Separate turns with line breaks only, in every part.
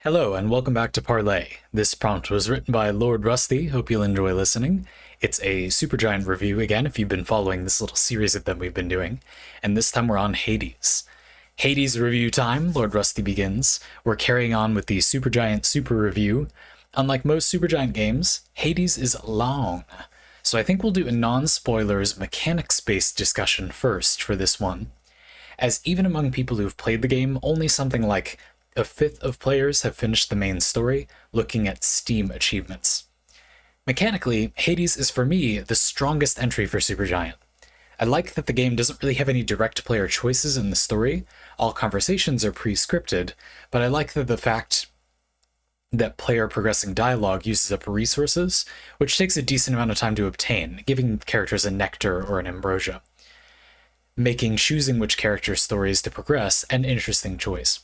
Hello and welcome back to Parley. This prompt was written by Lordrusty. Hope you'll enjoy listening. It's a Supergiant review again if you've been following this little series of them we've been doing. And this time we're on Hades. Hades review time. Lordrusty begins. We're carrying on with the Supergiant Super Review. Unlike most Supergiant games, Hades is long. So I think we'll do a non-spoilers mechanics-based discussion first for this one. As even among people who've played the game, only something like a fifth of players have finished the main story, looking at Steam achievements. Mechanically, Hades is for me the strongest entry for Supergiant. I like that the game doesn't really have any direct player choices in the story, all conversations are pre-scripted, but I like that the fact that player progressing dialogue uses up resources, which takes a decent amount of time to obtain, giving characters a nectar or an ambrosia, making choosing which character stories to progress an interesting choice.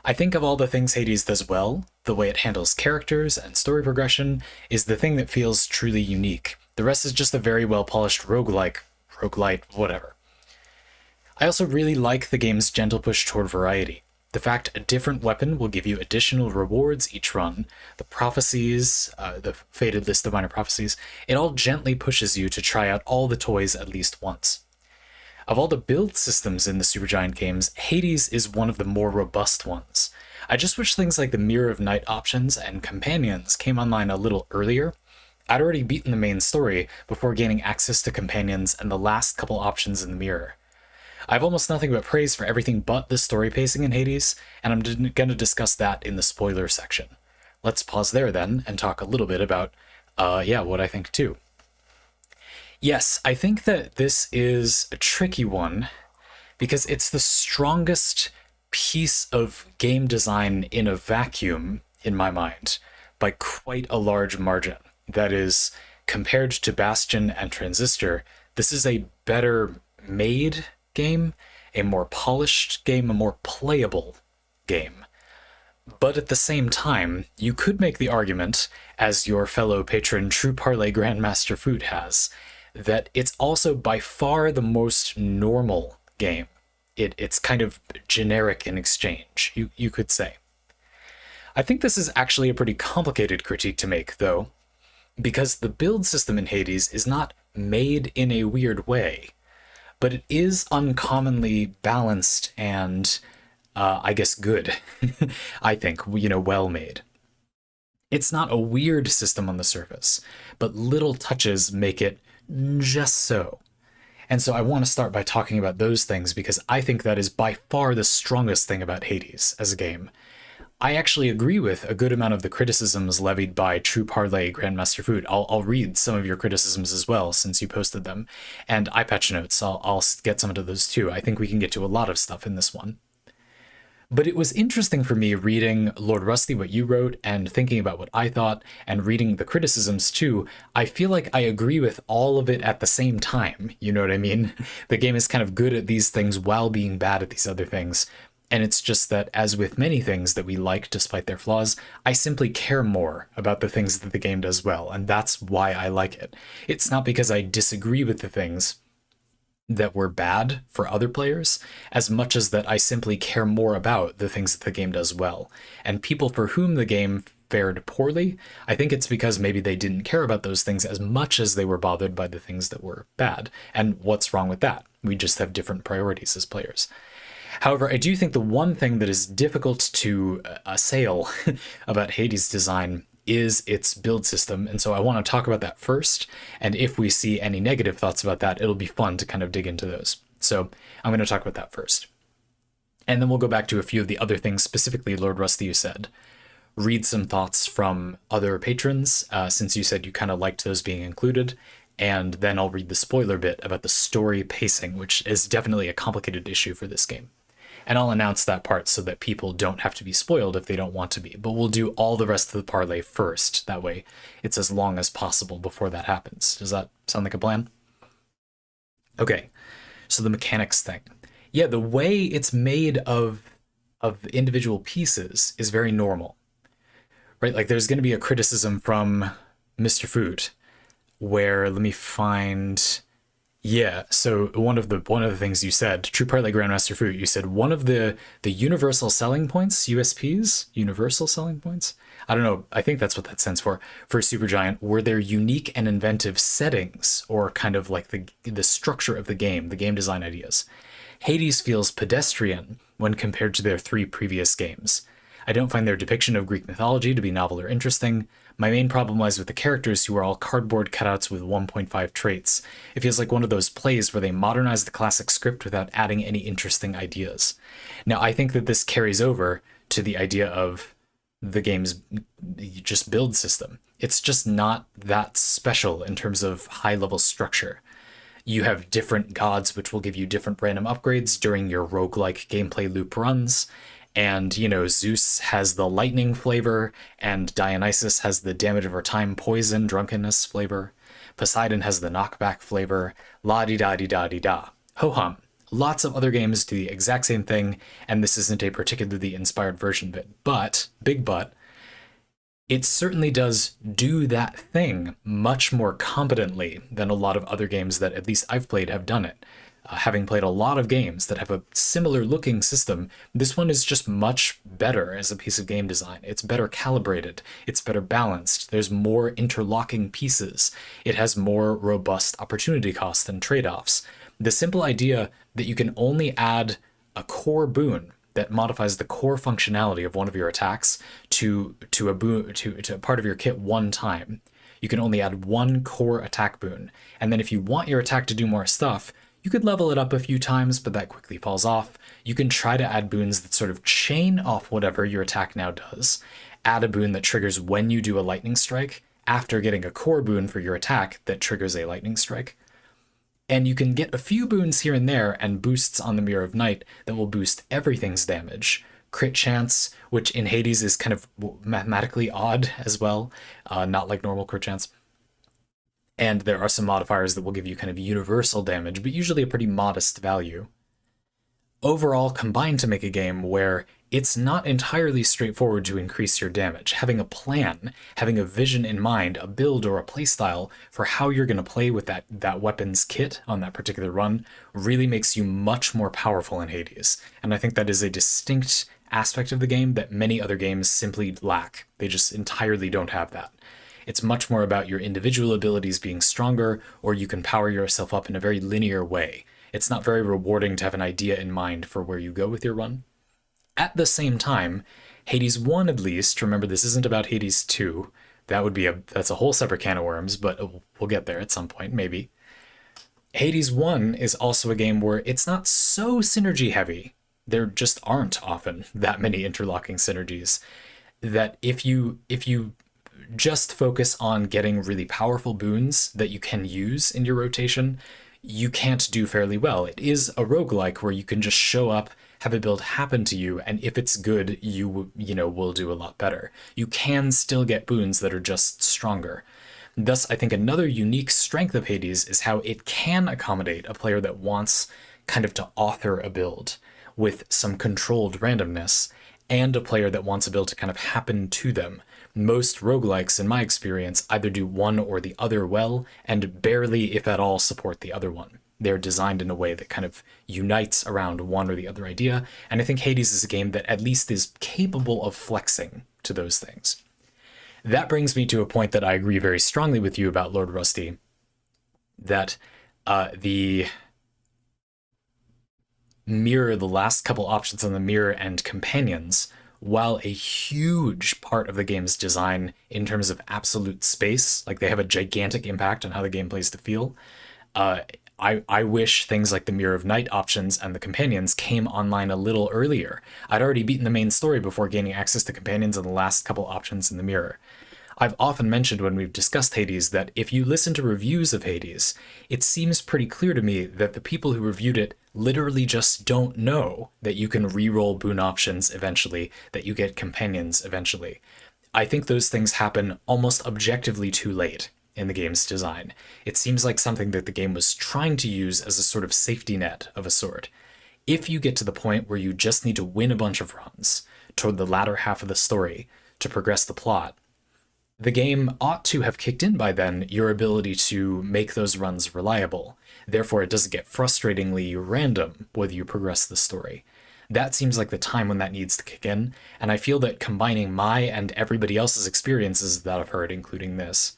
I think of all the things Hades does well, the way it handles characters and story progression is the thing that feels truly unique. The rest is just a very well-polished roguelite, whatever. I also really like the game's gentle push toward variety. The fact a different weapon will give you additional rewards each run, the prophecies, the fated list of minor prophecies, it all gently pushes you to try out all the toys at least once. Of all the build systems in the Supergiant games, Hades is one of the more robust ones. I just wish things like the Mirror of Night options and companions came online a little earlier. I'd already beaten the main story before gaining access to companions and the last couple options in the mirror. I have almost nothing but praise for everything but the story pacing in Hades, and I'm going to discuss that in the spoiler section. Let's pause there then and talk a little bit about, what I think too. Yes, I think that this is a tricky one because it's the strongest piece of game design in a vacuum, in my mind, by quite a large margin. That is, compared to Bastion and Transistor, this is a better made game, a more polished game, a more playable game. But at the same time, you could make the argument, as your fellow patron True Parley Grandmaster Food has, that it's also by far the most normal game. It's kind of generic in exchange, you could say. I think this is actually a pretty complicated critique to make, though, because the build system in Hades is not made in a weird way, but it is uncommonly balanced and, I guess, good. I think, well made. It's not a weird system on the surface, but little touches make it just so. And so I want to start by talking about those things because I think that is by far the strongest thing about Hades as a game. I actually agree with a good amount of the criticisms levied by True Parley Grandmaster Food. I'll read some of your criticisms as well since you posted them, and eye patch notes. I'll get some of those too. I think we can get to a lot of stuff in this one. But it was interesting for me reading Lordrusty, what you wrote, and thinking about what I thought, and reading the criticisms too. I feel like I agree with all of it at the same time, you know what I mean? The game is kind of good at these things while being bad at these other things. And it's just that, as with many things that we like despite their flaws, I simply care more about the things that the game does well, and that's why I like it. It's not because I disagree with the things that were bad for other players, as much as that I simply care more about the things that the game does well. And people for whom the game fared poorly, I think it's because maybe they didn't care about those things as much as they were bothered by the things that were bad. And what's wrong with that? We just have different priorities as players. However, I do think the one thing that is difficult to assail about Hades' design is its build system, and so I want to talk about that first, and if we see any negative thoughts about that, it'll be fun to kind of dig into those. So I'm going to talk about that first. And then we'll go back to a few of the other things, specifically Lordrusty you said. Read some thoughts from other patrons, since you said you kind of liked those being included, and then I'll read the spoiler bit about the story pacing, which is definitely a complicated issue for this game. And I'll announce that part so that people don't have to be spoiled if they don't want to be. But we'll do all the rest of the parlay first. That way it's as long as possible before that happens. Does that sound like a plan? Okay, so the mechanics thing. Yeah, the way it's made of individual pieces is very normal. Right, like there's going to be a criticism from Mr. Food where, let me find Yeah, so one of the things you said, True Partly Grandmaster Fruit, you said one of the universal selling points, USPs, universal selling points. I don't know. I think that's what that stands for Supergiant, were their unique and inventive settings, or kind of like the structure of the game design ideas. Hades feels pedestrian when compared to their three previous games. I don't find their depiction of Greek mythology to be novel or interesting. My main problem lies with the characters, who are all cardboard cutouts with 1.5 traits. It feels like one of those plays where they modernize the classic script without adding any interesting ideas. Now, I think that this carries over to the idea of the game's just build system. It's just not that special in terms of high level structure. You have different gods which will give you different random upgrades during your roguelike gameplay loop runs. And, Zeus has the lightning flavor, and Dionysus has the damage over time poison drunkenness flavor. Poseidon has the knockback flavor. La di da di da di da. Ho hum. Lots of other games do the exact same thing, and this isn't a particularly inspired version of it. But, big but, it certainly does do that thing much more competently than a lot of other games that at least I've played have done it. Having played a lot of games that have a similar looking system, this one is just much better as a piece of game design. It's better calibrated, it's better balanced, there's more interlocking pieces, it has more robust opportunity costs and trade offs. The simple idea that you can only add a core boon that modifies the core functionality of one of your attacks to a boon to a part of your kit one time. You can only add one core attack boon, and then if you want your attack to do more stuff, you could level it up a few times, but that quickly falls off. You can try to add boons that sort of chain off whatever your attack now does. Add a boon that triggers when you do a lightning strike after getting a core boon for your attack that triggers a lightning strike. And you can get a few boons here and there and boosts on the Mirror of Night that will boost everything's damage. Crit chance, which in Hades is kind of mathematically odd as well, not like normal crit chance. And there are some modifiers that will give you kind of universal damage, but usually a pretty modest value. Overall, combined to make a game where it's not entirely straightforward to increase your damage. Having a plan, having a vision in mind, a build or a playstyle for how you're going to play with that weapons kit on that particular run really makes you much more powerful in Hades. And I think that is a distinct aspect of the game that many other games simply lack. They just entirely don't have that. It's much more about your individual abilities being stronger, or you can power yourself up in a very linear way. It's not very rewarding to have an idea in mind for where you go with your run. At the same time, Hades 1 at least, remember this isn't about Hades 2, that's a whole separate can of worms, but we'll get there at some point, maybe. Hades 1 is also a game where it's not so synergy heavy. There just aren't often that many interlocking synergies. That if you just focus on getting really powerful boons that you can use in your rotation, you can't do fairly well. It is a roguelike where you can just show up, have a build happen to you, and if it's good, you will do a lot better. You can still get boons that are just stronger. Thus, I think another unique strength of Hades is how it can accommodate a player that wants kind of to author a build with some controlled randomness, and a player that wants a build to kind of happen to them. Most roguelikes, in my experience, either do one or the other well, and barely, if at all, support the other one. They're designed in a way that kind of unites around one or the other idea, and I think Hades is a game that at least is capable of flexing to those things. That brings me to a point that I agree very strongly with you about Lordrusty, that the mirror, the last couple options on the mirror and companions, while a huge part of the game's design in terms of absolute space, like they have a gigantic impact on how the game plays to feel, I wish things like the Mirror of Night options and the companions came online a little earlier. I'd already beaten the main story before gaining access to companions and the last couple options in the mirror. I've often mentioned when we've discussed Hades that if you listen to reviews of Hades, it seems pretty clear to me that the people who reviewed it literally just don't know that you can reroll boon options eventually, that you get companions eventually. I think those things happen almost objectively too late in the game's design. It seems like something that the game was trying to use as a sort of safety net of a sort. If you get to the point where you just need to win a bunch of runs toward the latter half of the story to progress the plot, The game ought to have kicked in by then your ability to make those runs reliable. Therefore, it doesn't get frustratingly random whether you progress the story. That seems like the time when that needs to kick in, and I feel that combining my and everybody else's experiences that I've heard, including this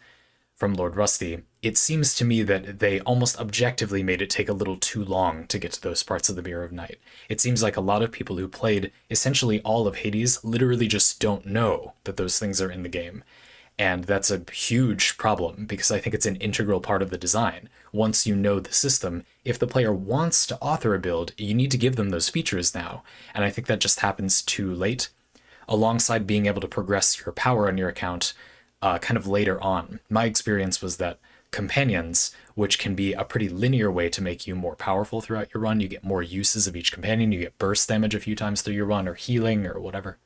from Lordrusty, it seems to me that they almost objectively made it take a little too long to get to those parts of the Mirror of Night. It seems like a lot of people who played essentially all of Hades literally just don't know that those things are in the game. And that's a huge problem because I think it's an integral part of the design. Once you know the system, if the player wants to author a build, you need to give them those features now. And I think that just happens too late, alongside being able to progress your power on your account kind of later on. My experience was that companions, which can be a pretty linear way to make you more powerful throughout your run, you get more uses of each companion, you get burst damage a few times through your run, or healing, or whatever.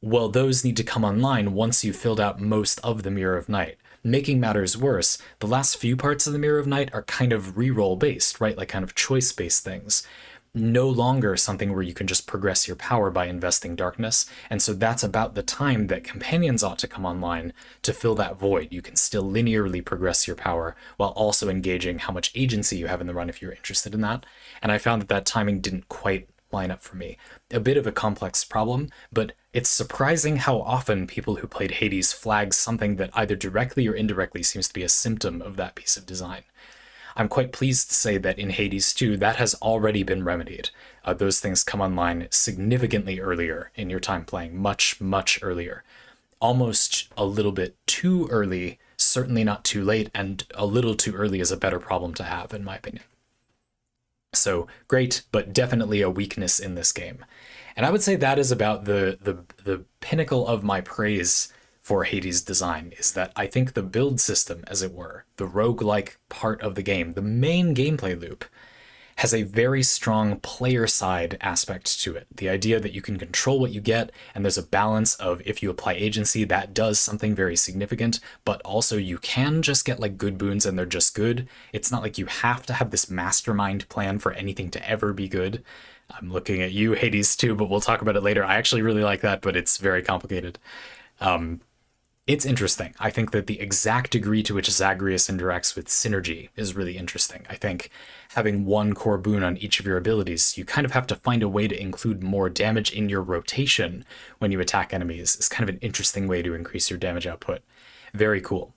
Well, those need to come online once you've filled out most of the Mirror of Night. Making matters worse, the last few parts of the Mirror of Night are kind of reroll based, right? Like kind of choice based things. No longer something where you can just progress your power by investing darkness, and so that's about the time that companions ought to come online to fill that void. You can still linearly progress your power while also engaging how much agency you have in the run if you're interested in that, and I found that that timing didn't quite line up for me. A bit of a complex problem, but it's surprising how often people who played Hades flag something that either directly or indirectly seems to be a symptom of that piece of design. I'm quite pleased to say that in Hades 2, that has already been remedied. Those things come online significantly earlier in your time playing, much, much earlier. Almost a little bit too early, certainly not too late, and a little too early is a better problem to have, in my opinion. So great, but definitely a weakness in this game. And I would say that is about the pinnacle of my praise for Hades' design, is that I think the build system, as it were, the roguelike part of the game, the main gameplay loop, has a very strong player side aspect to it. The idea that you can control what you get, and there's a balance of if you apply agency, that does something very significant, but also you can just get like good boons and they're just good. It's not like you have to have this mastermind plan for anything to ever be good. I'm looking at you, Hades 2, but we'll talk about it later. I actually really like that, but it's very complicated. It's interesting. I think that the exact degree to which Zagreus interacts with synergy is really interesting. I think having one core boon on each of your abilities, you kind of have to find a way to include more damage in your rotation when you attack enemies. Is kind of an interesting way to increase your damage output. Very cool.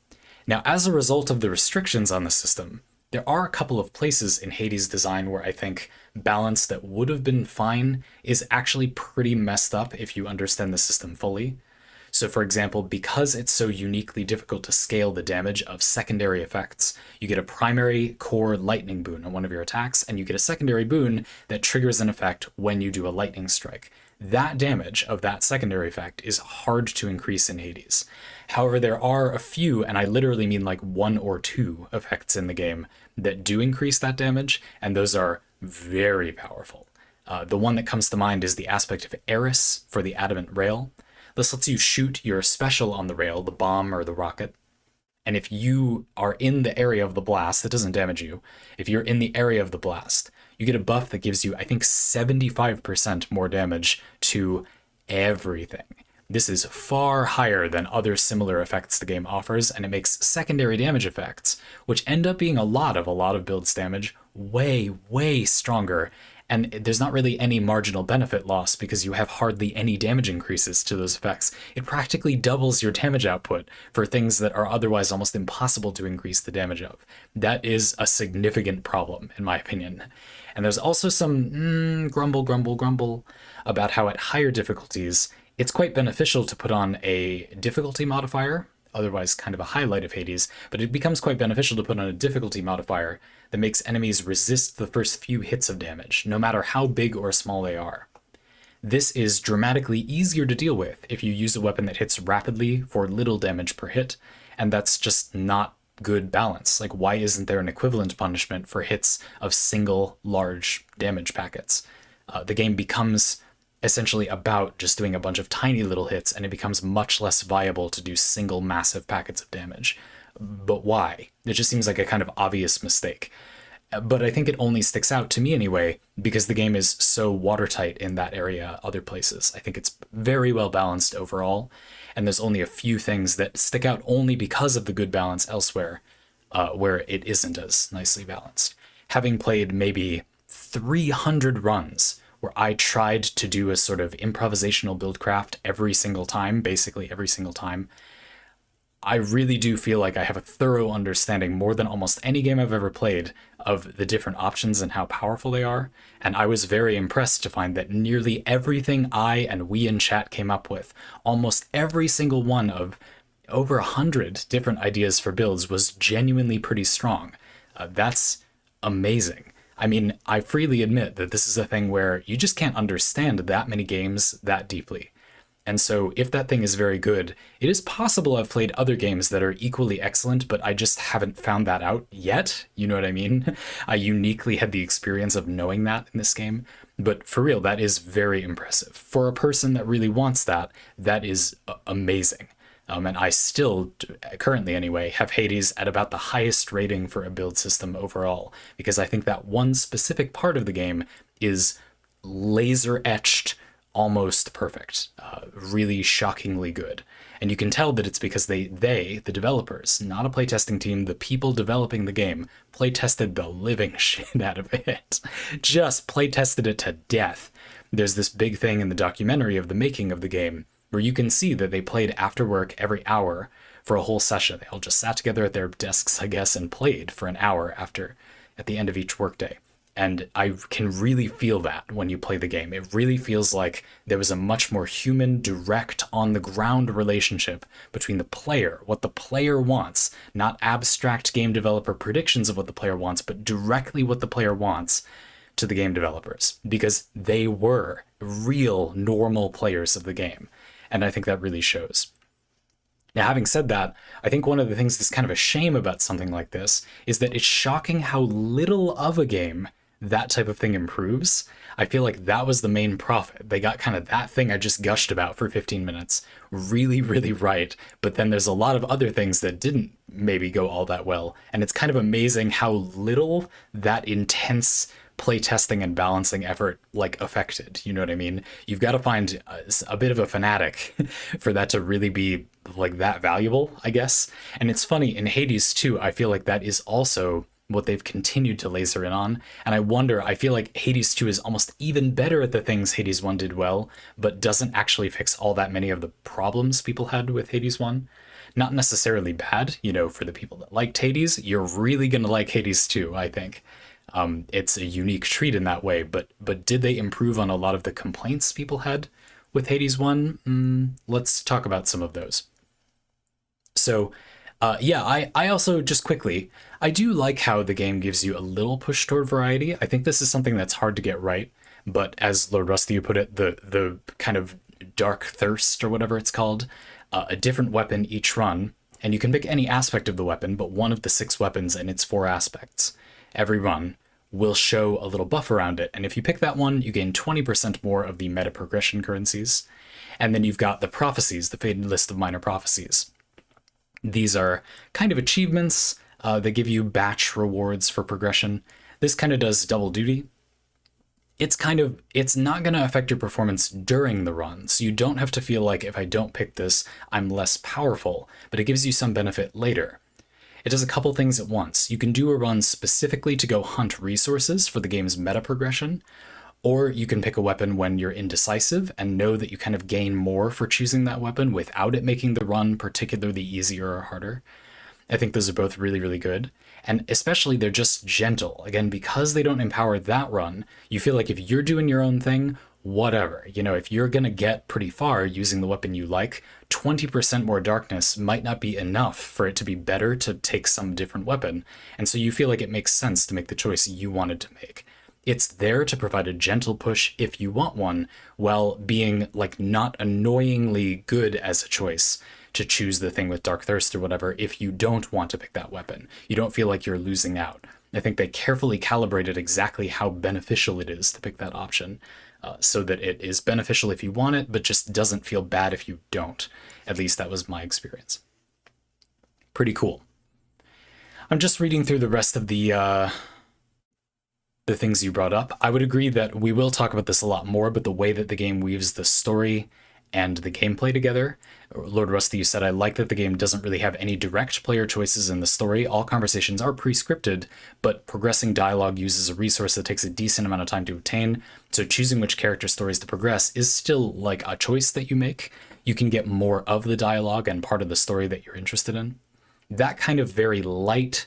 Now, as a result of the restrictions on the system, there are a couple of places in Hades' design where I think balance that would have been fine is actually pretty messed up if you understand the system fully. So for example, because it's so uniquely difficult to scale the damage of secondary effects, you get a primary core lightning boon on one of your attacks, and you get a secondary boon that triggers an effect when you do a lightning strike. That damage of that secondary effect is hard to increase in Hades. However, there are a few, and I literally mean like 1 or 2 effects in the game that do increase that damage, and those are very powerful. The one that comes to mind is the aspect of Eris for the adamant rail. This lets you shoot your special on the rail, the bomb or the rocket. And if you are in the area of the blast, that doesn't damage you. If you're in the area of the blast, you get a buff that gives you, I think, 75% more damage to everything. This is far higher than other similar effects the game offers, and it makes secondary damage effects, which end up being a lot of builds damage, way, way stronger. And there's not really any marginal benefit loss because you have hardly any damage increases to those effects. It practically doubles your damage output for things that are otherwise almost impossible to increase the damage of. That is a significant problem, in my opinion. And there's also some grumble about how at higher difficulties, it's quite beneficial to put on a difficulty modifier, otherwise kind of a highlight of Hades, but it becomes quite beneficial to put on a difficulty modifier that makes enemies resist the first few hits of damage, no matter how big or small they are. This is dramatically easier to deal with if you use a weapon that hits rapidly for little damage per hit, and that's just not good balance. Like, why isn't there an equivalent punishment for hits of single large damage packets? The game becomes essentially about just doing a bunch of tiny little hits, and it becomes much less viable to do single massive packets of damage. But why? It just seems like a kind of obvious mistake. but I think it only sticks out to me anyway because the game is so watertight in that area. Other places, I think it's very well balanced overall, and there's only a few things that stick out only because of the good balance elsewhere, where it isn't as nicely balanced. Having played maybe 300 runs where I tried to do a sort of improvisational buildcraft every single time, basically every single time, I really do feel like I have a thorough understanding, more than almost any game I've ever played, of the different options and how powerful they are. And I was very impressed to find that nearly everything I and we in chat came up with, almost every single one of over 100 different ideas for builds, was genuinely pretty strong. That's amazing. I mean, I freely admit that this is a thing where you just can't understand that many games that deeply. And so if that thing is very good, it is possible I've played other games that are equally excellent, but I just haven't found that out yet. You know what I mean? I uniquely had the experience of knowing that in this game. But for real, that is very impressive. For a person that really wants that, that is amazing. And I still, currently anyway, have Hades at about the highest rating for a build system overall, because I think that one specific part of the game is laser etched, almost perfect, really shockingly good. And you can tell that it's because they, the developers, not a playtesting team, the people developing the game, playtested the living shit out of it. Just playtested it to death. There's this big thing in the documentary of the making of the game where you can see that they played after work every hour for a whole session. They all just sat together at their desks, I guess, and played for an hour at the end of each workday. And I can really feel that when you play the game. It really feels like there was a much more human, direct, on-the-ground relationship between the player, what the player wants, not abstract game developer predictions of what the player wants, but directly what the player wants to the game developers, because they were real, normal players of the game. And I think that really shows. Now, having said that, I think one of the things that's kind of a shame about something like this is that it's shocking how little of a game that type of thing improves. I feel like that was the main profit. They got kind of that thing I just gushed about for 15 minutes really, really right. But then there's a lot of other things that didn't maybe go all that well. And it's kind of amazing how little that intense playtesting and balancing effort like affected. You know what I mean? You've got to find a bit of a fanatic for that to really be like that valuable, I guess. And it's funny, in Hades 2, I feel like that is also what they've continued to laser in on. And I feel like Hades 2 is almost even better at the things Hades 1 did well, but doesn't actually fix all that many of the problems people had with Hades 1. Not necessarily bad, you know, for the people that liked Hades, you're really going to like Hades 2, I think. It's a unique treat in that way, but did they improve on a lot of the complaints people had with Hades 1? Let's talk about some of those. So, yeah, I also, just quickly, I do like how the game gives you a little push toward variety. I think this is something that's hard to get right, but as Lordrusty, you put it, the kind of dark thirst or whatever it's called, a different weapon each run, and you can pick any aspect of the weapon, but one of the 6 weapons and its 4 aspects every run will show a little buff around it. And if you pick that one, you gain 20% more of the meta progression currencies. And then you've got the prophecies, the faded list of minor prophecies. These are kind of achievements that give you batch rewards for progression. This kind of does double duty. It's not going to affect your performance during the run, so you don't have to feel like if I don't pick this, I'm less powerful, but it gives you some benefit later. It does a couple things at once. You can do a run specifically to go hunt resources for the game's meta progression, or you can pick a weapon when you're indecisive and know that you kind of gain more for choosing that weapon without it making the run particularly easier or harder. I think those are both really, really good. And especially they're just gentle. Again, because they don't empower that run, you feel like if you're doing your own thing, whatever. You know, if you're going to get pretty far using the weapon you like, 20% more darkness might not be enough for it to be better to take some different weapon. And so you feel like it makes sense to make the choice you wanted to make. It's there to provide a gentle push if you want one, while being like not annoyingly good as a choice to choose the thing with Dark Thirst or whatever if you don't want to pick that weapon. You don't feel like you're losing out. I think they carefully calibrated exactly how beneficial it is to pick that option, so that it is beneficial if you want it, but just doesn't feel bad if you don't. At least that was my experience. Pretty cool. I'm just reading through the rest of the the things you brought up. I would agree that we will talk about this a lot more, but the way that the game weaves the story and the gameplay together. Lordrusty, you said, I like that the game doesn't really have any direct player choices in the story. All conversations are pre-scripted, but progressing dialogue uses a resource that takes a decent amount of time to obtain. So choosing which character stories to progress is still like a choice that you make. You can get more of the dialogue and part of the story that you're interested in. That kind of very light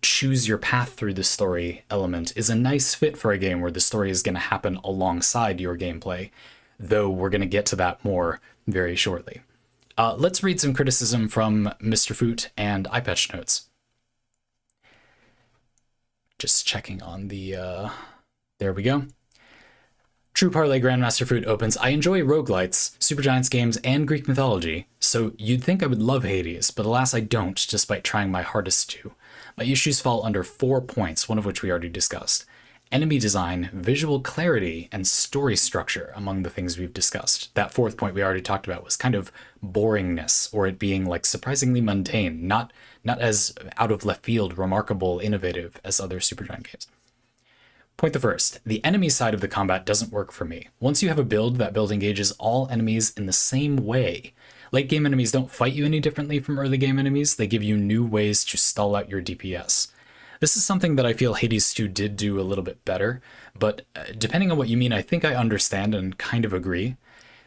choose your path through the story element is a nice fit for a game where the story is going to happen alongside your gameplay, though we're going to get to that more very shortly. Let's read some criticism from Mr. Foot and iPatch Notes. Just checking on the... there we go. True Parley Grandmaster Foot opens, I enjoy roguelites, Supergiants games, and Greek mythology, so you'd think I would love Hades, but alas I don't, despite trying my hardest to. My issues fall under 4 points, one of which we already discussed. Enemy design, visual clarity, and story structure among the things we've discussed. That 4th point we already talked about was kind of boringness, or it being like surprisingly mundane, not as out of left field, remarkable, innovative as other Supergiant games. Point the first, the enemy side of the combat doesn't work for me. Once you have a build, that build engages all enemies in the same way. Late game enemies don't fight you any differently from early game enemies, they give you new ways to stall out your DPS. This is something that I feel Hades 2 did do a little bit better, but depending on what you mean, I think I understand and kind of agree.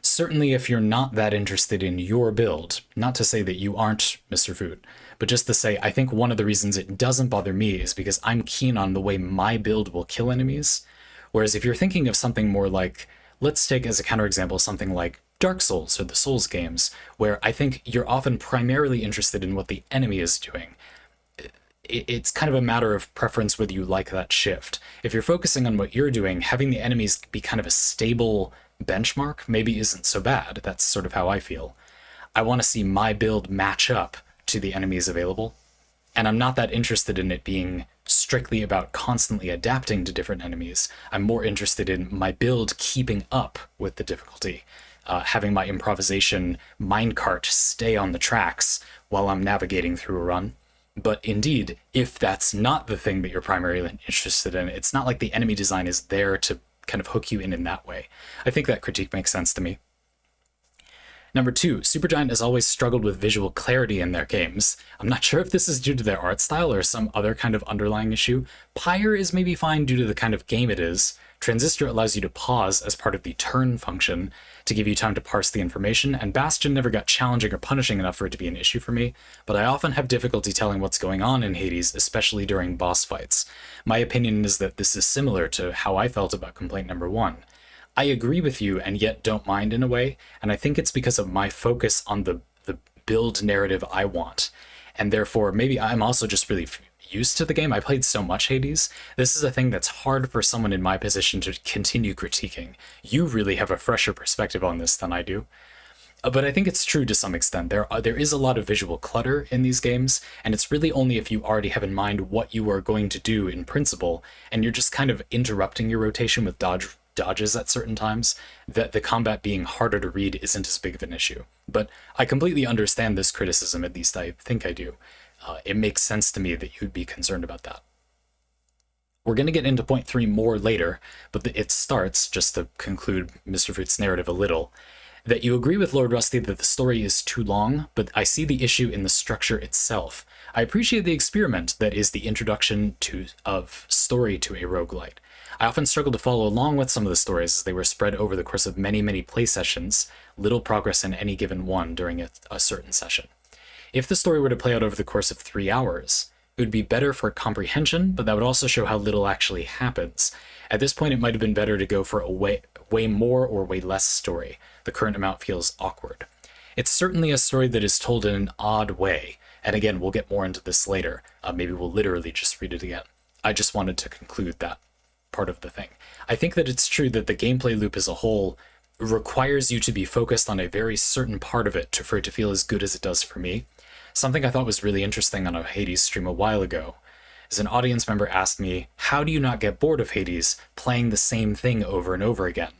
Certainly if you're not that interested in your build, not to say that you aren't Mr. Food, but just to say I think one of the reasons it doesn't bother me is because I'm keen on the way my build will kill enemies. Whereas if you're thinking of something more like, let's take as a counterexample something like Dark Souls or the Souls games, where I think you're often primarily interested in what the enemy is doing. It's kind of a matter of preference whether you like that shift. If you're focusing on what you're doing, having the enemies be kind of a stable benchmark maybe isn't so bad. That's sort of how I feel. I want to see my build match up to the enemies available, and I'm not that interested in it being strictly about constantly adapting to different enemies. I'm more interested in my build keeping up with the difficulty, having my improvisation minecart stay on the tracks while I'm navigating through a run. But indeed, if that's not the thing that you're primarily interested in, it's not like the enemy design is there to kind of hook you in that way. I think that critique makes sense to me. Number 2, Supergiant has always struggled with visual clarity in their games. I'm not sure if this is due to their art style or some other kind of underlying issue. Pyre is maybe fine due to the kind of game it is. Transistor allows you to pause as part of the turn function to give you time to parse the information, and Bastion never got challenging or punishing enough for it to be an issue for me, but I often have difficulty telling what's going on in Hades, especially during boss fights. My opinion is that this is similar to how I felt about complaint number 1. I agree with you and yet don't mind in a way, and I think it's because of my focus on the build narrative I want, and therefore maybe I'm also just really used to the game. I played so much Hades. This is a thing that's hard for someone in my position to continue critiquing. You really have a fresher perspective on this than I do. But I think it's true to some extent. There is a lot of visual clutter in these games, and it's really only if you already have in mind what you are going to do in principle, and you're just kind of interrupting your rotation with dodges at certain times, that the combat being harder to read isn't as big of an issue. But I completely understand this criticism, at least I think I do. It makes sense to me that you'd be concerned about that. We're going to get into point 3 more later, but it starts, just to conclude Mr. Foot's narrative a little, that you agree with Lordrusty that the story is too long, but I see the issue in the structure itself. I appreciate the experiment that is the introduction of story to a roguelite. I often struggle to follow along with some of the stories as they were spread over the course of many play sessions, little progress in any given one during a certain session. If the story were to play out over the course of 3 hours, it would be better for comprehension, but that would also show how little actually happens. At this point, it might have been better to go for a way more or way less story. The current amount feels awkward. It's certainly a story that is told in an odd way, and again, we'll get more into this later. Maybe we'll literally just read it again. I just wanted to conclude that part of the thing. I think that it's true that the gameplay loop as a whole requires you to be focused on a very certain part of it for it to feel as good as it does for me. Something I thought was really interesting on a Hades stream a while ago is an audience member asked me, how do you not get bored of Hades playing the same thing over and over again?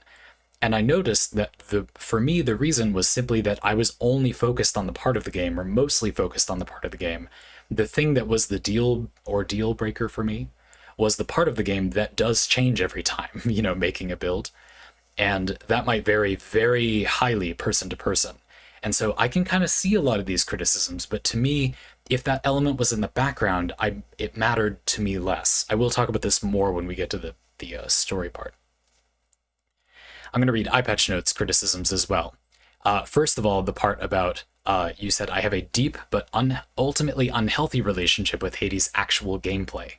And I noticed that for me, the reason was simply that I was only focused on the part of the game, or mostly focused on the part of the game. The thing that was the deal breaker for me was the part of the game that does change every time, making a build. And that might vary very highly person to person. And so I can kind of see a lot of these criticisms, but to me, if that element was in the background, it mattered to me less. I will talk about this more when we get to the story part. I'm going to read iPatch Notes criticisms as well. First of all, the part about, you said, I have a deep but ultimately unhealthy relationship with Hades' actual gameplay.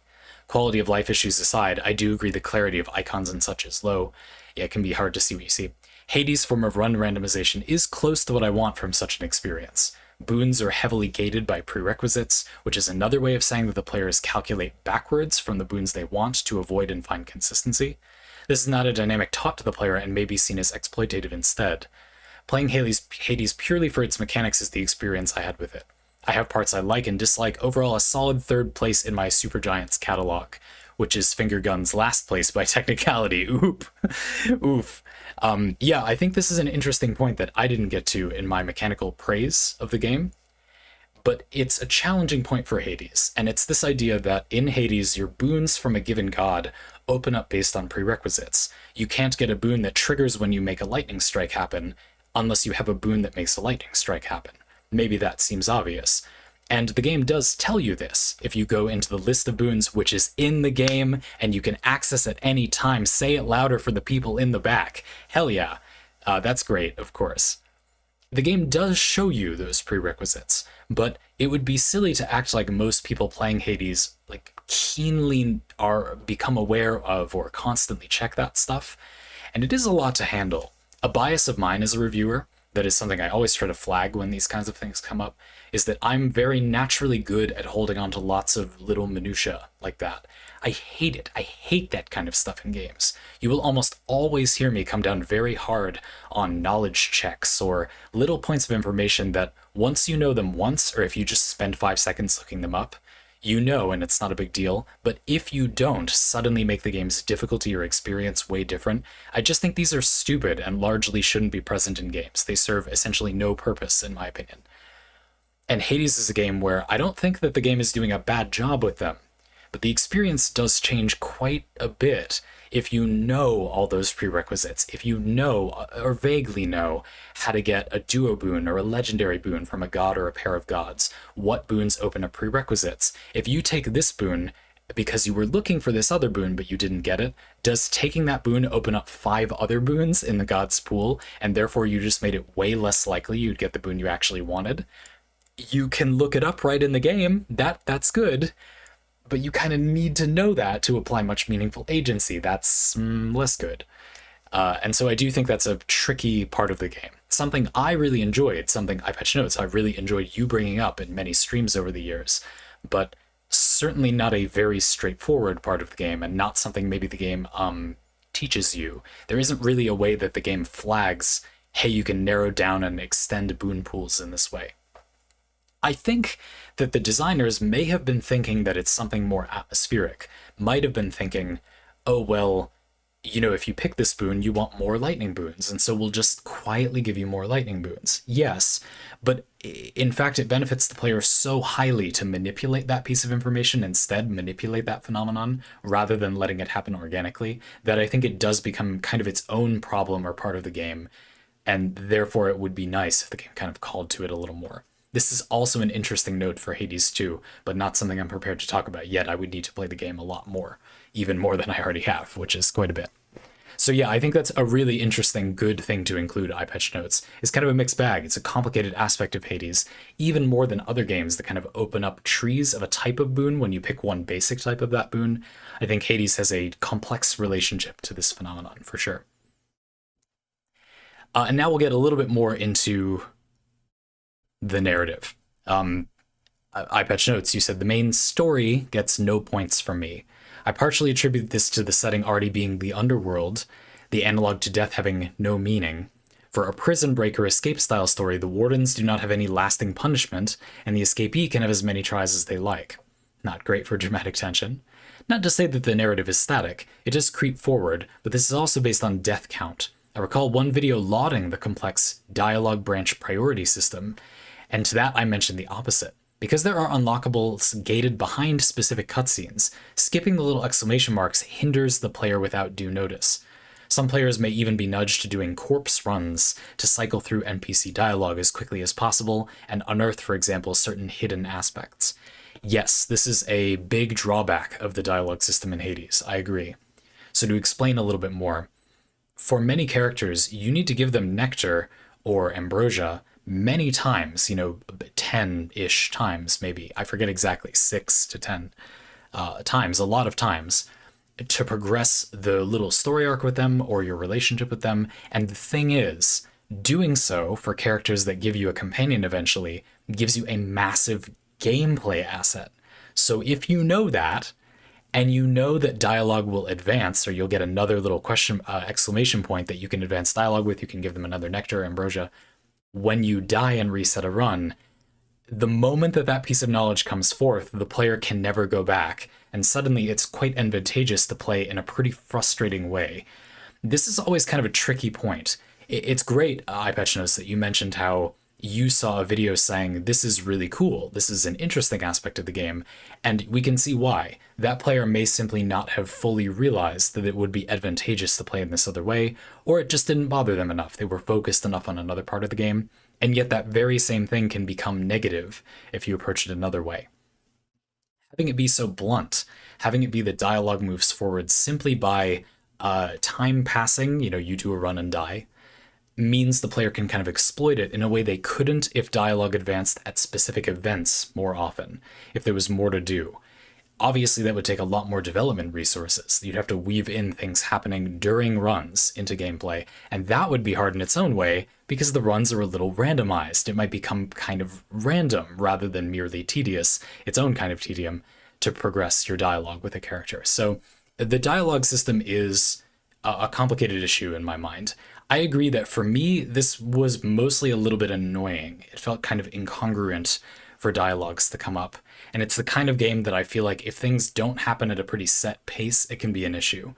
Quality of life issues aside, I do agree the clarity of icons and such is low. Yeah, it can be hard to see what you see. Hades' form of run randomization is close to what I want from such an experience. Boons are heavily gated by prerequisites, which is another way of saying that the players calculate backwards from the boons they want to avoid and find consistency. This is not a dynamic taught to the player and may be seen as exploitative instead. Playing Hades purely for its mechanics is the experience I had with it. I have parts I like and dislike. Overall, a solid third place in my Supergiant's catalog, which is Finger Gun's last place by technicality. Oop. Oof. Yeah, I think this is an interesting point that I didn't get to in my mechanical praise of the game, but it's a challenging point for Hades, and it's this idea that in Hades, your boons from a given god open up based on prerequisites. You can't get a boon that triggers when you make a lightning strike happen unless you have a boon that makes a lightning strike happen. Maybe that seems obvious. And the game does tell you this. If you go into the list of boons, which is in the game, and you can access at any time, say it louder for the people in the back. Hell yeah. That's great, of course. The game does show you those prerequisites, but it would be silly to act like most people playing Hades keenly become aware of or constantly check that stuff. And it is a lot to handle. A bias of mine as a reviewer, that is something I always try to flag when these kinds of things come up, is that I'm very naturally good at holding on to lots of little minutia like that. I hate it. I hate that kind of stuff in games. You will almost always hear me come down very hard on knowledge checks or little points of information that once you know them once, or if you just spend 5 seconds looking them up, you know, and it's not a big deal. But if you don't suddenly make the game's difficulty or experience way different, I just think these are stupid and largely shouldn't be present in games. They serve essentially no purpose, in my opinion. And Hades is a game where I don't think that the game is doing a bad job with them, but the experience does change quite a bit if you know all those prerequisites, if you know, or vaguely know, how to get a duo boon or a legendary boon from a god or a pair of gods, what boons open up prerequisites. If you take this boon because you were looking for this other boon but you didn't get it, does taking that boon open up 5 other boons in the god's pool, and therefore you just made it way less likely you'd get the boon you actually wanted? You can look it up right in the game. That's good. But you kind of need to know that to apply much meaningful agency. That's less good. And so I do think that's a tricky part of the game. Something I really enjoyed, something iPatch Notes I really enjoyed you bringing up in many streams over the years, but certainly not a very straightforward part of the game, and not something maybe the game teaches you. There isn't really a way that the game flags, hey, you can narrow down and extend boon pools in this way. I think that the designers may have been thinking that it's something more atmospheric, might have been thinking, oh, well, if you pick this boon, you want more lightning boons, and so we'll just quietly give you more lightning boons. Yes, but in fact, it benefits the player so highly to manipulate that piece of information, instead manipulate that phenomenon, rather than letting it happen organically, that I think it does become kind of its own problem or part of the game, and therefore it would be nice if the game kind of called to it a little more. This is also an interesting note for Hades 2, but not something I'm prepared to talk about yet. I would need to play the game a lot more, even more than I already have, which is quite a bit. So yeah, I think that's a really interesting, good thing to include iPatch Notes. It's kind of a mixed bag. It's a complicated aspect of Hades, even more than other games that kind of open up trees of a type of boon when you pick one basic type of that boon. I think Hades has a complex relationship to this phenomenon, for sure. And now we'll get a little bit more into the narrative. iPatch Notes, you said the main story gets no points from me. I partially attribute this to the setting already being the underworld, the analog to death having no meaning. For a prison break or escape style story, the wardens do not have any lasting punishment, and the escapee can have as many tries as they like. Not great for dramatic tension. Not to say that the narrative is static, it does creep forward, but this is also based on death count. I recall one video lauding the complex dialogue branch priority system, and to that I mentioned the opposite. Because there are unlockables gated behind specific cutscenes, skipping the little exclamation marks hinders the player without due notice. Some players may even be nudged to doing corpse runs to cycle through NPC dialogue as quickly as possible and unearth, for example, certain hidden aspects. Yes, this is a big drawback of the dialogue system in Hades, I agree. So to explain a little bit more, for many characters, you need to give them nectar or ambrosia many times, 10-ish times maybe. I forget exactly, 6 to 10 times, a lot of times, to progress the little story arc with them or your relationship with them. And the thing is, doing so for characters that give you a companion eventually gives you a massive gameplay asset. So if you know that, and you know that dialogue will advance, or you'll get another little question, exclamation point that you can advance dialogue with, you can give them another nectar or ambrosia. When you die and reset a run, the moment that that piece of knowledge comes forth, the player can never go back, and suddenly it's quite advantageous to play in a pretty frustrating way. This is always kind of a tricky point. It's great, iPatchNotes, that you mentioned how you saw a video saying this is really cool, this is an interesting aspect of the game, and we can see why. That player may simply not have fully realized that it would be advantageous to play in this other way, or it just didn't bother them enough. They were focused enough on another part of the game, and yet that very same thing can become negative if you approach it another way. Having it be so blunt, having it be that dialogue moves forward simply by time passing, you do a run and die, means the player can kind of exploit it in a way they couldn't if dialogue advanced at specific events more often, if there was more to do. Obviously, that would take a lot more development resources. You'd have to weave in things happening during runs into gameplay, and that would be hard in its own way because the runs are a little randomized. It might become kind of random rather than merely tedious, its own kind of tedium, to progress your dialogue with a character. So the dialogue system is a complicated issue in my mind. I agree that for me, this was mostly a little bit annoying. It felt kind of incongruent for dialogues to come up. And it's the kind of game that I feel like if things don't happen at a pretty set pace, it can be an issue.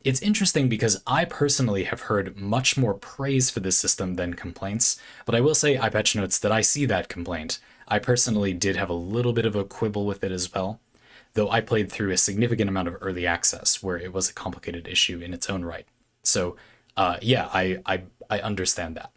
It's interesting because I personally have heard much more praise for this system than complaints, but I will say, iPatchNotes, that I see that complaint. I personally did have a little bit of a quibble with it as well, though I played through a significant amount of early access where it was a complicated issue in its own right. So I understand that.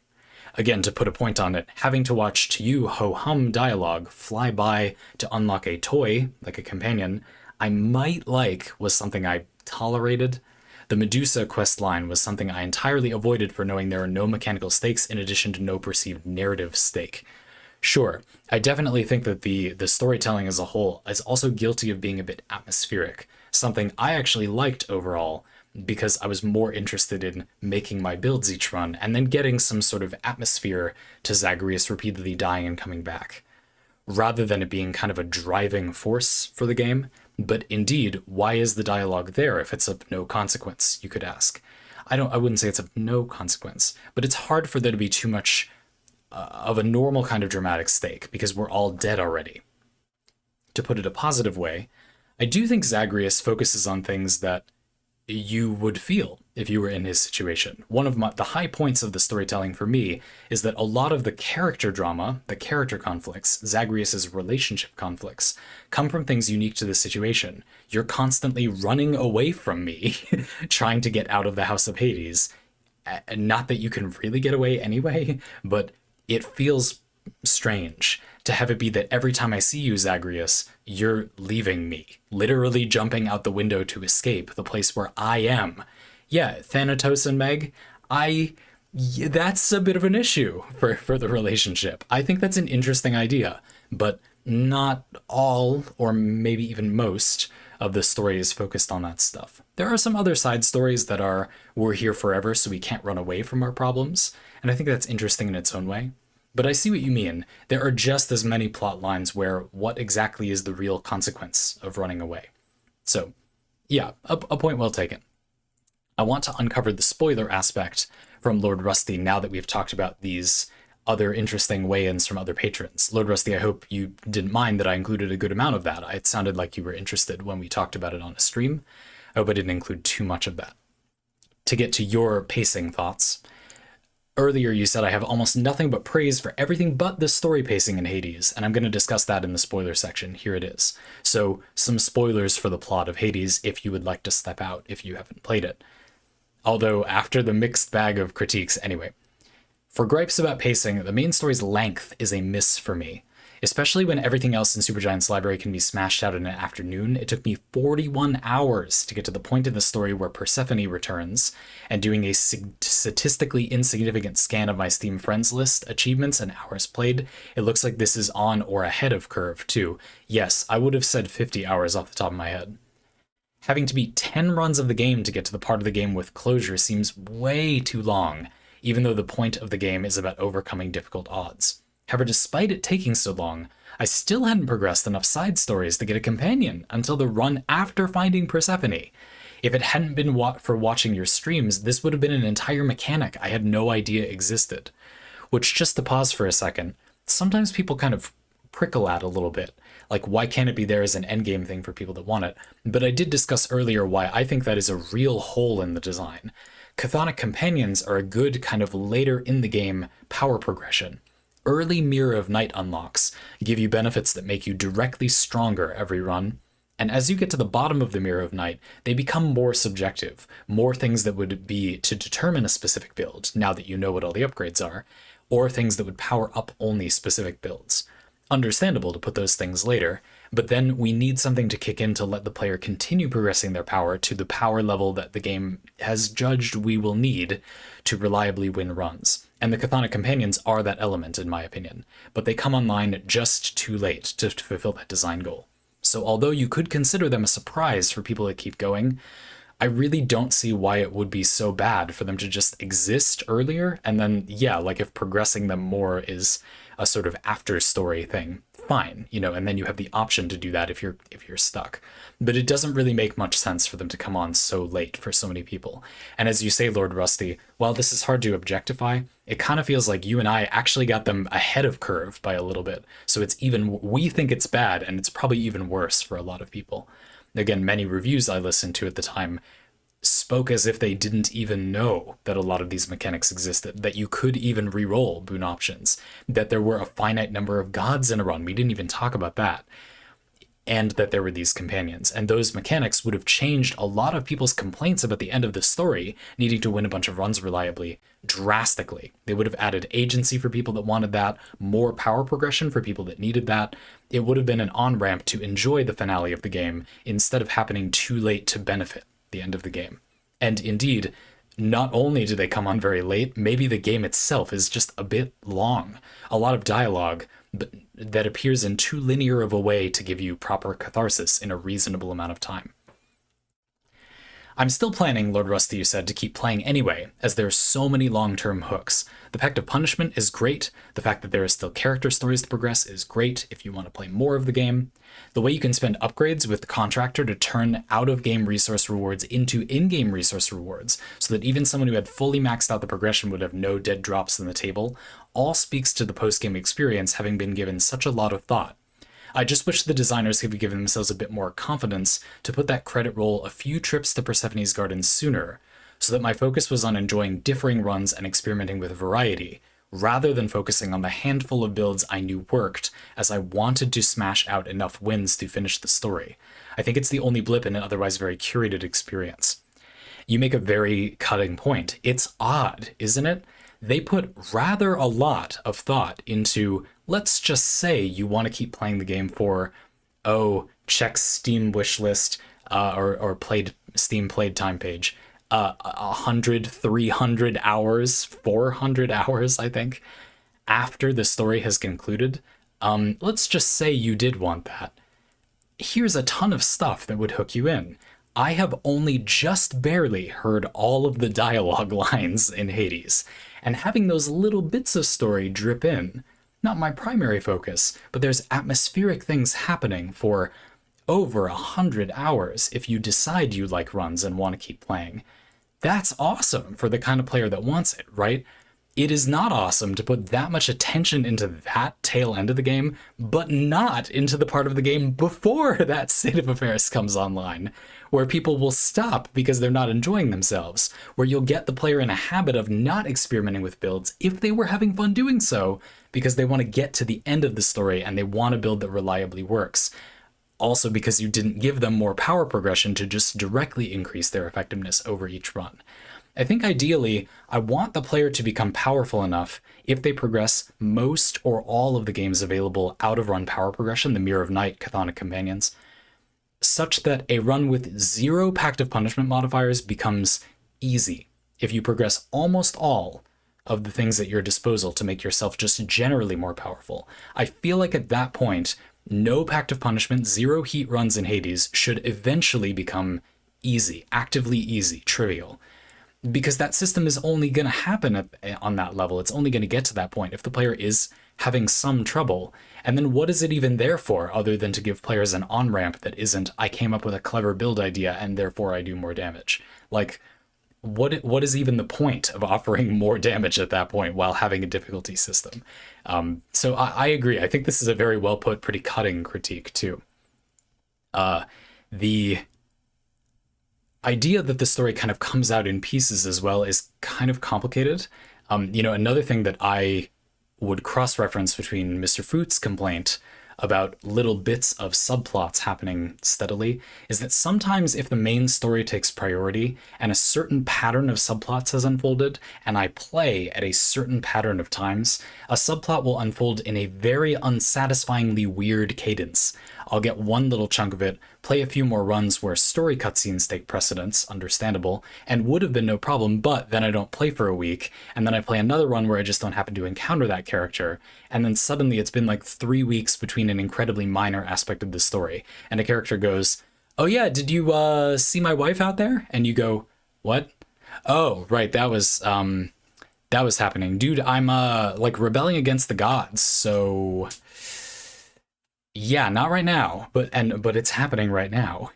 Again, to put a point on it, having to watch to you ho-hum dialogue fly by to unlock a toy, like a companion, I might like was something I tolerated. The Medusa quest line was something I entirely avoided for knowing there are no mechanical stakes in addition to no perceived narrative stake. Sure, I definitely think that the storytelling as a whole is also guilty of being a bit atmospheric, something I actually liked overall, because I was more interested in making my builds each run and then getting some sort of atmosphere to Zagreus repeatedly dying and coming back, rather than it being kind of a driving force for the game. But indeed, why is the dialogue there if it's of no consequence, you could ask. I wouldn't say it's of no consequence, but it's hard for there to be too much of a normal kind of dramatic stake because we're all dead already. To put it a positive way, I do think Zagreus focuses on things that you would feel if you were in his situation. One of the high points of the storytelling for me is that a lot of the character drama, the character conflicts, Zagreus's relationship conflicts, come from things unique to the situation. You're constantly running away from me, trying to get out of the House of Hades. Not that you can really get away anyway, but it feels strange to have it be that every time I see you, Zagreus, you're leaving me, literally jumping out the window to escape the place where I am. Yeah, Thanatos and Meg, that's a bit of an issue for the relationship. I think that's an interesting idea, but not all, or maybe even most, of the story is focused on that stuff. There are some other side stories that are, we're here forever, so we can't run away from our problems, and I think that's interesting in its own way. But I see what you mean. There are just as many plot lines where what exactly is the real consequence of running away. So, yeah, a point well taken. I want to uncover the spoiler aspect from Lordrusty now that we've talked about these other interesting weigh-ins from other patrons. Lordrusty, I hope you didn't mind that I included a good amount of that. It sounded like you were interested when we talked about it on a stream. I hope I didn't include too much of that. To get to your pacing thoughts, Earlier, you said I have almost nothing but praise for everything but the story pacing in Hades, and I'm going to discuss that in the spoiler section. Here it is. So, some spoilers for the plot of Hades if you would like to step out if you haven't played it. Although, after the mixed bag of critiques, anyway. For gripes about pacing, the main story's length is a miss for me. Especially when everything else in Supergiant's library can be smashed out in an afternoon, it took me 41 hours to get to the point in the story where Persephone returns, and doing a statistically insignificant scan of my Steam friends list, achievements, and hours played, it looks like this is on or ahead of curve, too. Yes, I would have said 50 hours off the top of my head. Having to beat 10 runs of the game to get to the part of the game with closure seems way too long, even though the point of the game is about overcoming difficult odds. However, despite it taking so long, I still hadn't progressed enough side stories to get a companion until the run after finding Persephone. If it hadn't been for watching your streams, this would have been an entire mechanic I had no idea existed. Which, just to pause for a second, sometimes people kind of prickle at a little bit. Like, why can't it be there as an endgame thing for people that want it? But I did discuss earlier why I think that is a real hole in the design. Chthonic companions are a good kind of later in the game power progression. Early Mirror of Night unlocks give you benefits that make you directly stronger every run, and as you get to the bottom of the Mirror of Night, they become more subjective, more things that would be to determine a specific build, now that you know what all the upgrades are, or things that would power up only specific builds. Understandable to put those things later, but then we need something to kick in to let the player continue progressing their power to the power level that the game has judged we will need to reliably win runs. And the Chthonic Companions are that element, in my opinion, but they come online just too late to fulfill that design goal. So although you could consider them a surprise for people that keep going, I really don't see why it would be so bad for them to just exist earlier, and then, yeah, like if progressing them more is a sort of after story thing, fine, and then you have the option to do that if you're stuck. But it doesn't really make much sense for them to come on so late for so many people. And as you say, Lordrusty, while this is hard to objectify, it kind of feels like you and I actually got them ahead of curve by a little bit. So we think it's bad, and it's probably even worse for a lot of people. Again, many reviews I listened to at the time spoke as if they didn't even know that a lot of these mechanics existed, that you could even re-roll boon options, that there were a finite number of gods in a run, we didn't even talk about that, and that there were these companions. And those mechanics would have changed a lot of people's complaints about the end of the story, needing to win a bunch of runs reliably, drastically. They would have added agency for people that wanted that, more power progression for people that needed that. It would have been an on-ramp to enjoy the finale of the game, instead of happening too late to benefit the end of the game. And indeed, not only do they come on very late, maybe the game itself is just a bit long. A lot of dialogue but that appears in too linear of a way to give you proper catharsis in a reasonable amount of time. I'm still planning, Lordrusty, you said, to keep playing anyway, as there are so many long-term hooks. The Pact of Punishment is great. The fact that there are still character stories to progress is great if you want to play more of the game. The way you can spend upgrades with the Contractor to turn out-of-game resource rewards into in-game resource rewards, so that even someone who had fully maxed out the progression would have no dead drops in the table, all speaks to the post-game experience having been given such a lot of thought. I just wish the designers had given themselves a bit more confidence to put that credit roll a few trips to Persephone's Garden sooner, so that my focus was on enjoying differing runs and experimenting with variety, rather than focusing on the handful of builds I knew worked, as I wanted to smash out enough wins to finish the story. I think it's the only blip in an otherwise very curated experience. You make a very cutting point. It's odd, isn't it? They put rather a lot of thought into, let's just say you want to keep playing the game for, check Steam wishlist, or Steam played time page, 100, 300 hours, 400 hours, I think, after the story has concluded. Let's just say you did want that. Here's a ton of stuff that would hook you in. I have only just barely heard all of the dialogue lines in Hades, and having those little bits of story drip in, not my primary focus, but there's atmospheric things happening for over 100 hours if you decide you like runs and want to keep playing. That's awesome for the kind of player that wants it, right? it is not awesome to put that much attention into that tail end of the game, but not into the part of the game before that state of affairs comes online, where people will stop because they're not enjoying themselves, where you'll get the player in a habit of not experimenting with builds if they were having fun doing so, because they want to get to the end of the story and they want a build that reliably works. Also because you didn't give them more power progression to just directly increase their effectiveness over each run. I think ideally, I want the player to become powerful enough if they progress most or all of the game's available out-of-run power progression, the Mirror of Night, Chthonic Companions, such that a run with 0 Pact of Punishment modifiers becomes easy if you progress almost all of the things at your disposal to make yourself just generally more powerful. I feel like at that point, no Pact of Punishment, 0 heat runs in Hades should eventually become easy, actively easy, trivial. Because that system is only going to happen on that level. It's only going to get to that point if the player is having some trouble. And then what is it even there for other than to give players an on-ramp that isn't, I came up with a clever build idea and therefore I do more damage? Like, what is even the point of offering more damage at that point while having a difficulty system? So I agree. I think this is a very well put, pretty cutting critique too. The idea that the story kind of comes out in pieces as well is kind of complicated. Another thing that I would cross-reference between Mr. Fruit's complaint about little bits of subplots happening steadily is that sometimes if the main story takes priority and a certain pattern of subplots has unfolded, and I play at a certain pattern of times, a subplot will unfold in a very unsatisfyingly weird cadence. I'll get one little chunk of it, play a few more runs where story cutscenes take precedence, understandable, and would have been no problem, but then I don't play for a week, and then I play another run where I just don't happen to encounter that character, and then suddenly it's been like 3 weeks between an incredibly minor aspect of the story, and a character goes, "Oh yeah, did you see my wife out there?" And you go, "What? Oh, right, that was happening. Dude, I'm like rebelling against the gods, so yeah, not right now, but it's happening right now."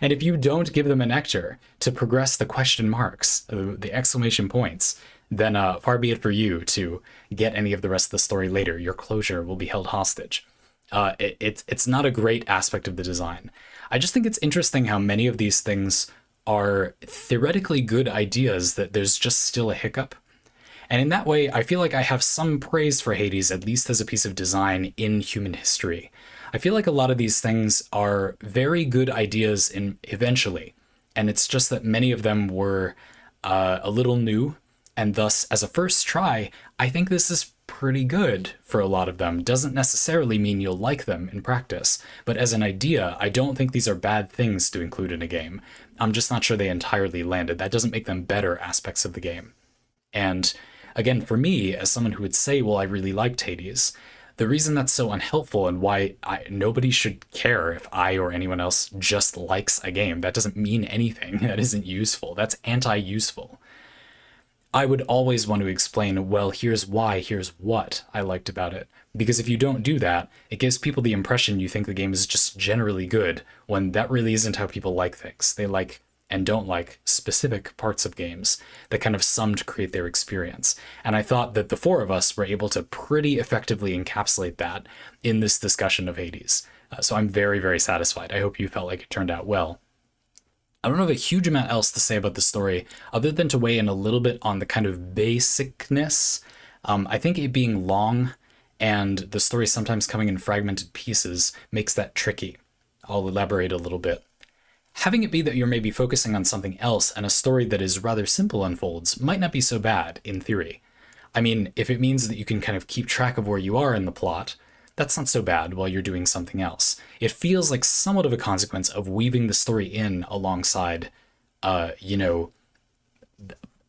And if you don't give them a nectar to progress the question marks, the exclamation points, then far be it for you to get any of the rest of the story later. Your closure will be held hostage. It's not a great aspect of the design. I just think it's interesting how many of these things are theoretically good ideas that there's just still a hiccup. And in that way, I feel like I have some praise for Hades, at least as a piece of design in human history. I feel like a lot of these things are very good ideas eventually, and it's just that many of them were a little new, and thus, as a first try, I think this is pretty good for a lot of them. Doesn't necessarily mean you'll like them in practice, but as an idea, I don't think these are bad things to include in a game. I'm just not sure they entirely landed. That doesn't make them better aspects of the game. And again, for me, as someone who would say, well, I really liked Hades, the reason that's so unhelpful and why nobody should care if I or anyone else just likes a game, that doesn't mean anything. That isn't useful. That's anti-useful. I would always want to explain, well, here's why, here's what I liked about it. Because if you don't do that, it gives people the impression you think the game is just generally good, when that really isn't how people like things. They like and don't like specific parts of games that kind of sum to create their experience. And I thought that the four of us were able to pretty effectively encapsulate that in this discussion of Hades. So I'm very, very satisfied. I hope you felt like it turned out well. I don't have a huge amount else to say about the story, other than to weigh in a little bit on the kind of basicness. I think it being long and the story sometimes coming in fragmented pieces makes that tricky. I'll elaborate a little bit. Having it be that you're maybe focusing on something else and a story that is rather simple unfolds might not be so bad, in theory. I mean, if it means that you can kind of keep track of where you are in the plot, that's not so bad while you're doing something else. It feels like somewhat of a consequence of weaving the story in alongside, other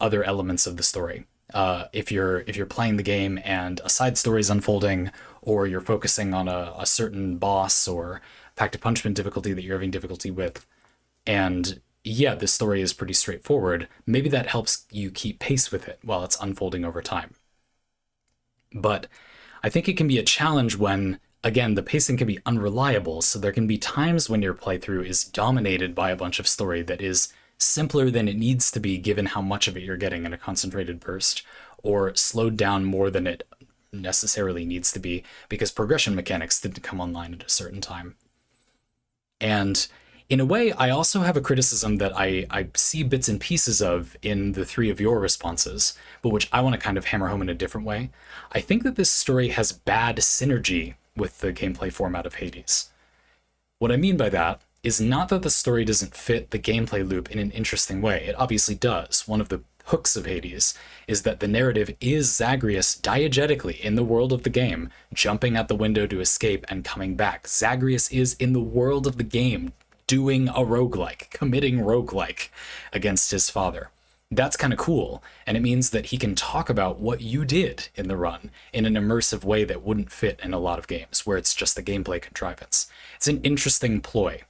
elements of the story. If you're playing the game and a side story is unfolding, or you're focusing on a certain boss or Pact of Punishment difficulty that you're having difficulty with, and yeah, the story is pretty straightforward, maybe that helps you keep pace with it while it's unfolding over time. But I think it can be a challenge when, again, the pacing can be unreliable, so there can be times when your playthrough is dominated by a bunch of story that is simpler than it needs to be given how much of it you're getting in a concentrated burst, or slowed down more than it necessarily needs to be because progression mechanics didn't come online at a certain time. And in a way, I also have a criticism that I see bits and pieces of in the three of your responses, but which I want to kind of hammer home in a different way. I think that this story has bad synergy with the gameplay format of Hades. What I mean by that is not that the story doesn't fit the gameplay loop in an interesting way. It obviously does. One of the hooks of Hades is that the narrative is Zagreus diegetically in the world of the game, jumping out the window to escape and coming back. Zagreus is in the world of the game, doing a roguelike, committing roguelike against his father. That's kind of cool, and it means that he can talk about what you did in the run in an immersive way that wouldn't fit in a lot of games, where it's just the gameplay contrivance. It's an interesting ploy.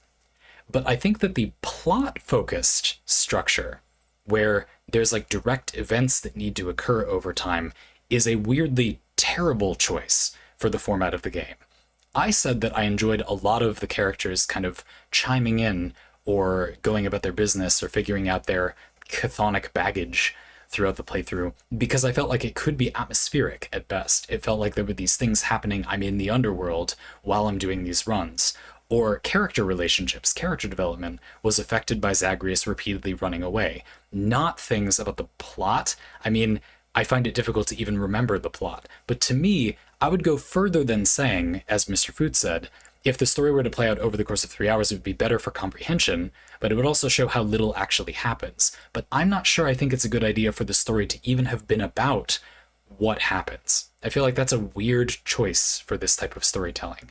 But I think that the plot-focused structure, where there's like direct events that need to occur over time, is a weirdly terrible choice for the format of the game. I said that I enjoyed a lot of the characters kind of chiming in or going about their business or figuring out their chthonic baggage throughout the playthrough because I felt like it could be atmospheric at best. It felt like there were these things happening. I'm in the underworld while I'm doing these runs. Or character relationships, character development was affected by Zagreus repeatedly running away. Not things about the plot. I mean, I find it difficult to even remember the plot. But to me, I would go further than saying, as Mr. Food said, if the story were to play out over the course of 3 hours, it would be better for comprehension, but it would also show how little actually happens. But I'm not sure I think it's a good idea for the story to even have been about what happens. I feel like that's a weird choice for this type of storytelling.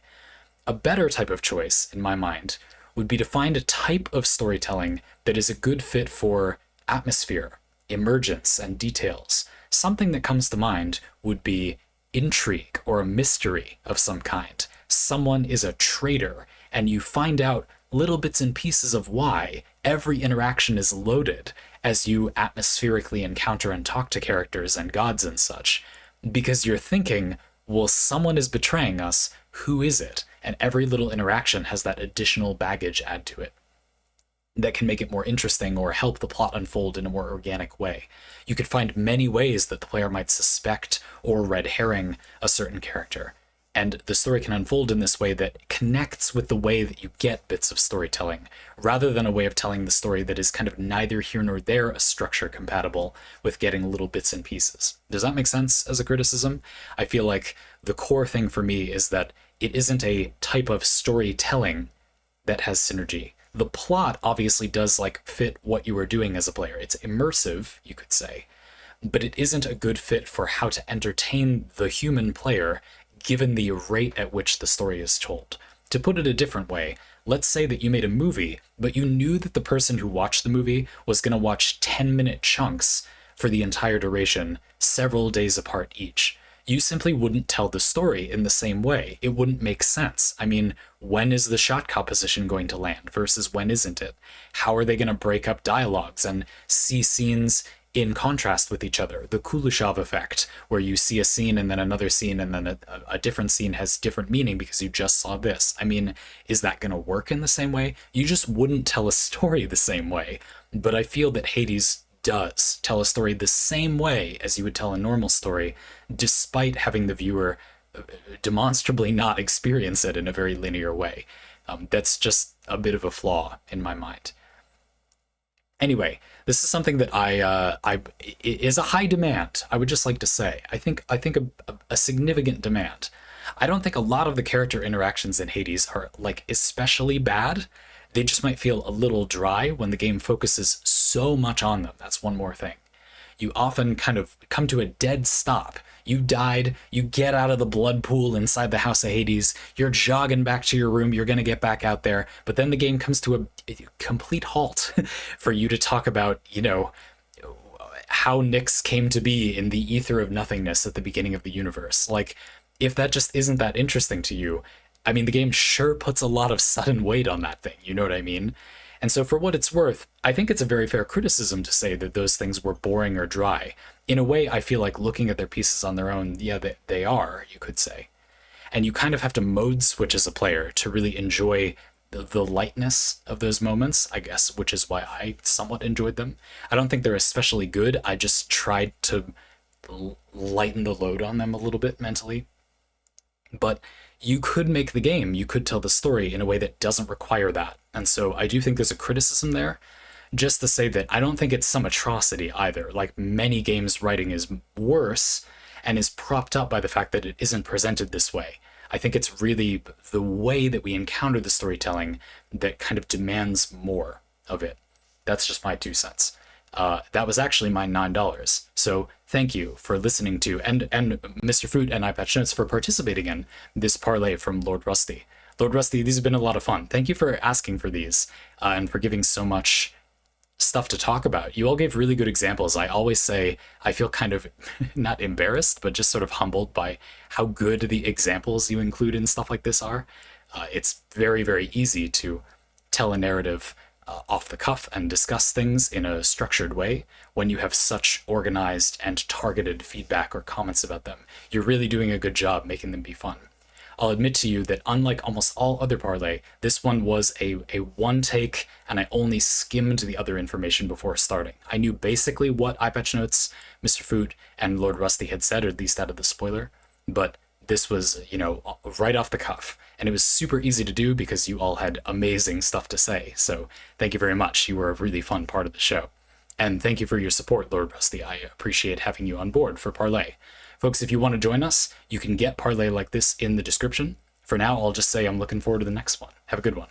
A better type of choice, in my mind, would be to find a type of storytelling that is a good fit for atmosphere, emergence, and details. Something that comes to mind would be intrigue or a mystery of some kind. Someone is a traitor, and you find out little bits and pieces of why. Every interaction is loaded as you atmospherically encounter and talk to characters and gods and such, because you're thinking, well, someone is betraying us. Who is it? And every little interaction has that additional baggage add to it that can make it more interesting or help the plot unfold in a more organic way. You could find many ways that the player might suspect or red herring a certain character, and the story can unfold in this way that connects with the way that you get bits of storytelling, rather than a way of telling the story that is kind of neither here nor there a structure compatible with getting little bits and pieces. Does that make sense as a criticism? I feel like the core thing for me is that it isn't a type of storytelling that has synergy. The plot obviously does like fit what you are doing as a player. It's immersive, you could say, but it isn't a good fit for how to entertain the human player given the rate at which the story is told. To put it a different way, let's say that you made a movie, but you knew that the person who watched the movie was going to watch 10-minute chunks for the entire duration, several days apart each. You simply wouldn't tell the story in the same way. It wouldn't make sense. I mean, when is the shot composition going to land versus when isn't it? How are they going to break up dialogues and see scenes in contrast with each other? The Kuleshov effect, where you see a scene and then another scene and then a different scene has different meaning because you just saw this. I mean, is that going to work in the same way? You just wouldn't tell a story the same way. But I feel that Hades does tell a story the same way as you would tell a normal story, despite having the viewer demonstrably not experience it in a very linear way. That's just a bit of a flaw in my mind. Anyway, this is something that it is a high demand. I would just like to say, I think a significant demand. I don't think a lot of the character interactions in Hades are like especially bad. They just might feel a little dry when the game focuses so much on them. That's one more thing. You often kind of come to a dead stop. You died, you get out of the blood pool inside the House of Hades, you're jogging back to your room, you're going to get back out there, but then the game comes to a complete halt for you to talk about, you know, how Nyx came to be in the ether of nothingness at the beginning of the universe. Like, if that just isn't that interesting to you, I mean, the game sure puts a lot of sudden weight on that thing, you know what I mean? And so for what it's worth, I think it's a very fair criticism to say that those things were boring or dry. In a way, I feel like looking at their pieces on their own, yeah, they are, you could say. And you kind of have to mode switch as a player to really enjoy the lightness of those moments, I guess, which is why I somewhat enjoyed them. I don't think they're especially good. I just tried to lighten the load on them a little bit mentally. But you could make the game, you could tell the story in a way that doesn't require that. And so I do think there's a criticism there, just to say that I don't think it's some atrocity either. Like, many games, writing is worse and is propped up by the fact that it isn't presented this way. I think it's really the way that we encounter the storytelling that kind of demands more of it. That's just my 2 cents. That was actually my $9. So thank you for listening to, and Mr. Fruit and iPatch Notes for participating in this parlay from Lordrusty. Lordrusty, these have been a lot of fun. Thank you for asking for these and for giving so much stuff to talk about. You all gave really good examples. I always say I feel kind of not embarrassed, but just sort of humbled by how good the examples you include in stuff like this are. It's very, very easy to tell a narrative off the cuff and discuss things in a structured way when you have such organized and targeted feedback or comments about them. You're really doing a good job making them be fun. I'll admit to you that unlike almost all other parlay, this one was a one take, and I only skimmed the other information before starting. I knew basically what iPatch Notes, Mr. Food, and Lordrusty had said, or at least out of the spoiler, but this was, right off the cuff. And it was super easy to do because you all had amazing stuff to say. So thank you very much. You were a really fun part of the show. And thank you for your support, Lordrusty. I appreciate having you on board for Parlay. Folks, if you want to join us, you can get Parlay like this in the description. For now, I'll just say I'm looking forward to the next one. Have a good one.